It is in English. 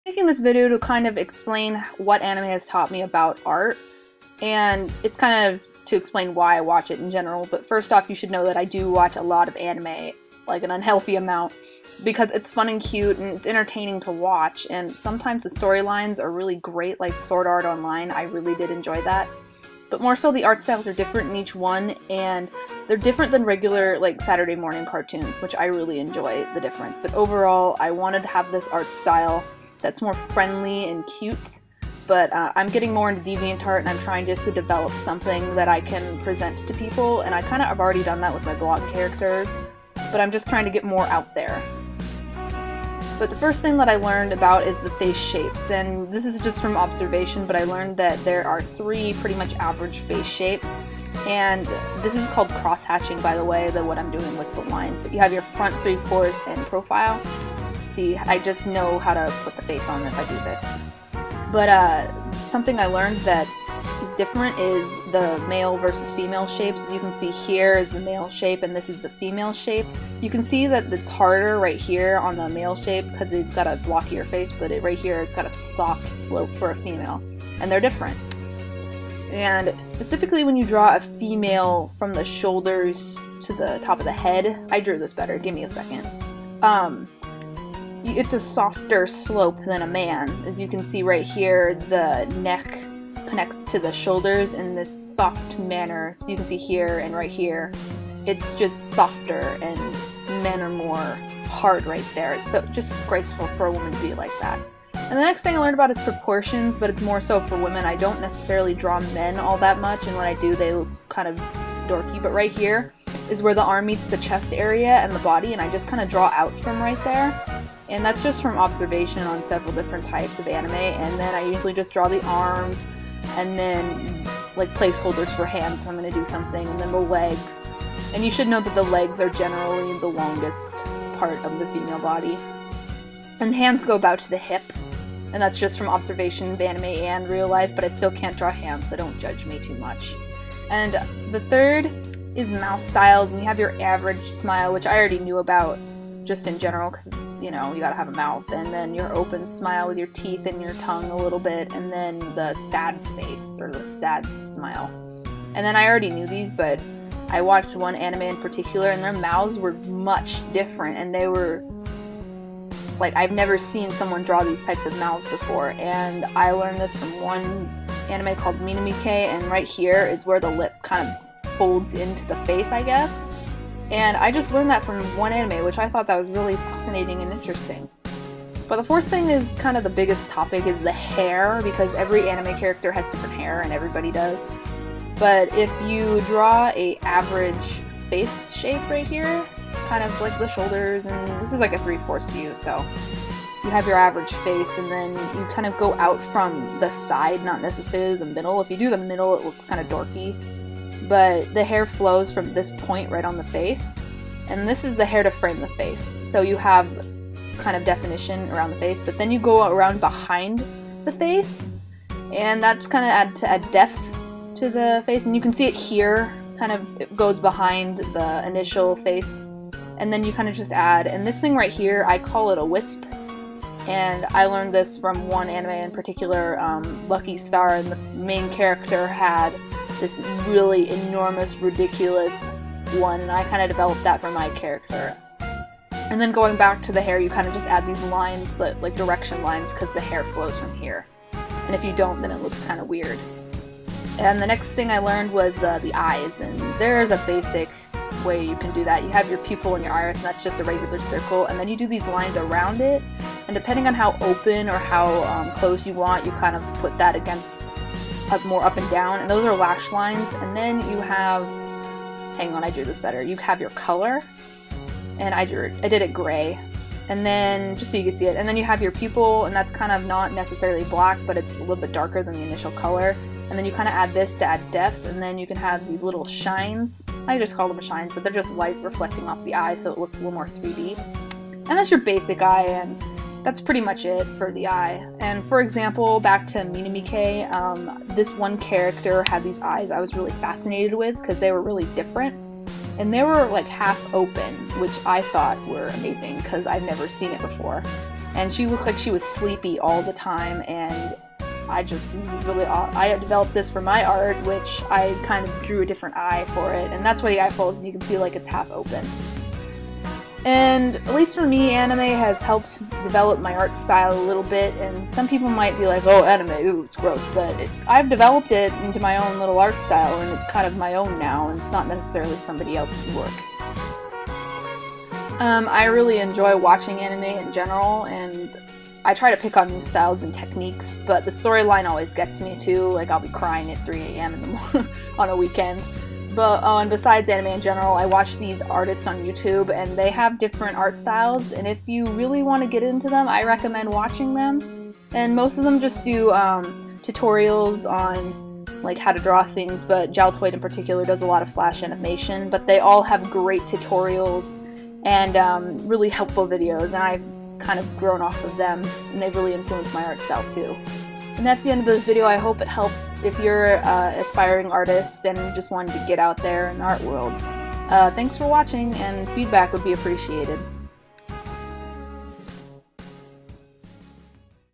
Making this video to kind of explain what anime has taught me about art, and it's kind of to explain why I watch it in general. But first off, you should know that I do watch a lot of anime, like an unhealthy amount, because it's fun and cute and it's entertaining to watch, and sometimes the storylines are really great, like Sword Art Online. I really did enjoy that. But more so, the art styles are different in each one, and they're different than regular, like, Saturday morning cartoons, which I really enjoy the difference. But overall, I wanted to have this art style that's more friendly and cute, but I'm getting more into DeviantArt, and I'm trying just to develop something that I can present to people, and I kind of have already done that with my blog characters, but I'm just trying to get more out there. But the first thing that I learned about is the face shapes, and this is just from observation, but I learned that there are 3 pretty much average face shapes, and this is called cross-hatching, by the way, what I'm doing with the lines. But you have your front 3/4 and profile. See, I just know how to put the face on if I do this. But something I learned that is different is the male versus female shapes. As you can see, here is the male shape and this is the female shape. You can see that it's harder right here on the male shape because it's got a blockier face, but right here it's got a soft slope for a female, and they're different. And specifically when you draw a female from the shoulders to the top of the head, I drew this better, give me a second. It's a softer slope than a man. As you can see right here, the neck connects to the shoulders in this soft manner. So you can see here and right here, it's just softer, and men are more hard right there. It's so just graceful for a woman to be like that. And the next thing I learned about is proportions, but it's more so for women. I don't necessarily draw men all that much, and when I do, they look kind of dorky. But right here is where the arm meets the chest area and the body, and I just kind of draw out from right there. And that's just from observation on several different types of anime, and then I usually just draw the arms, and then like placeholders for hands if I'm going to do something, and then the legs. And you should know that the legs are generally the longest part of the female body. And hands go about to the hip, and that's just from observation of anime and real life, but I still can't draw hands, so don't judge me too much. And the third is mouth styles, and you have your average smile, which I already knew about just in general, because, you know, you gotta have a mouth, and then your open smile with your teeth and your tongue a little bit, and then the sad face, or the sad smile. And then I already knew these, but I watched one anime in particular, and their mouths were much different, and they were, like, I've never seen someone draw these types of mouths before, and I learned this from one anime called Minamike, and right here is where the lip kind of folds into the face, I guess. And I just learned that from one anime, which I thought that was really fascinating and interesting. But the fourth thing is kind of the biggest topic, is the hair, because every anime character has different hair, and everybody does. But if you draw a average face shape right here, kind of like the shoulders, and this is like a 3/4 view, so you have your average face, and then you kind of go out from the side, not necessarily the middle. If you do the middle, it looks kind of dorky. But the hair flows from this point right on the face, and this is the hair to frame the face. So you have kind of definition around the face, but then you go around behind the face, and that's kind of add depth to the face, and you can see it here, kind of it goes behind the initial face, and then you kind of just add, and this thing right here, I call it a wisp, and I learned this from one anime in particular, Lucky Star, and the main character had this really enormous, ridiculous one, and I kind of developed that for my character. And then going back to the hair, you kind of just add these lines, like direction lines, because the hair flows from here. And if you don't, then it looks kind of weird. And the next thing I learned was the eyes, and there's a basic way you can do that. You have your pupil and your iris, and that's just a regular circle, and then you do these lines around it, and depending on how open or how close you want, you kind of put that against more up and down, and those are lash lines. And then you have, hang on, I drew this better, you have your color, and I did it gray, and then just so you can see it, and then you have your pupil, and that's kind of not necessarily black, but it's a little bit darker than the initial color, and then you kind of add this to add depth, and then you can have these little shines. I just call them shines, but they're just light reflecting off the eye, so it looks a little more 3D. And that's your basic eye, and that's pretty much it for the eye. And for example, back to Minamike, this one character had these eyes I was really fascinated with because they were really different. And they were like half open, which I thought were amazing because I've never seen it before. and she looked like she was sleepy all the time, and I developed this for my art, which I kind of drew a different eye for it, and that's why the eye folds, and you can see like it's half open. And at least for me, anime has helped develop my art style a little bit, and some people might be like, oh, anime, ooh, it's gross, but I've developed it into my own little art style, and it's kind of my own now, and it's not necessarily somebody else's work. I really enjoy watching anime in general, and I try to pick on new styles and techniques, but the storyline always gets me too. Like, I'll be crying at 3 a.m. in the morning on a weekend. But and besides anime in general, I watch these artists on YouTube, and they have different art styles, and if you really want to get into them, I recommend watching them. And most of them just do tutorials on like how to draw things, but Jaltoid in particular does a lot of flash animation, but they all have great tutorials and really helpful videos, and I've kind of grown off of them, and they've really influenced my art style too. And that's the end of this video. I hope it helps if you're an aspiring artist and just wanted to get out there in the art world. Thanks for watching, and feedback would be appreciated.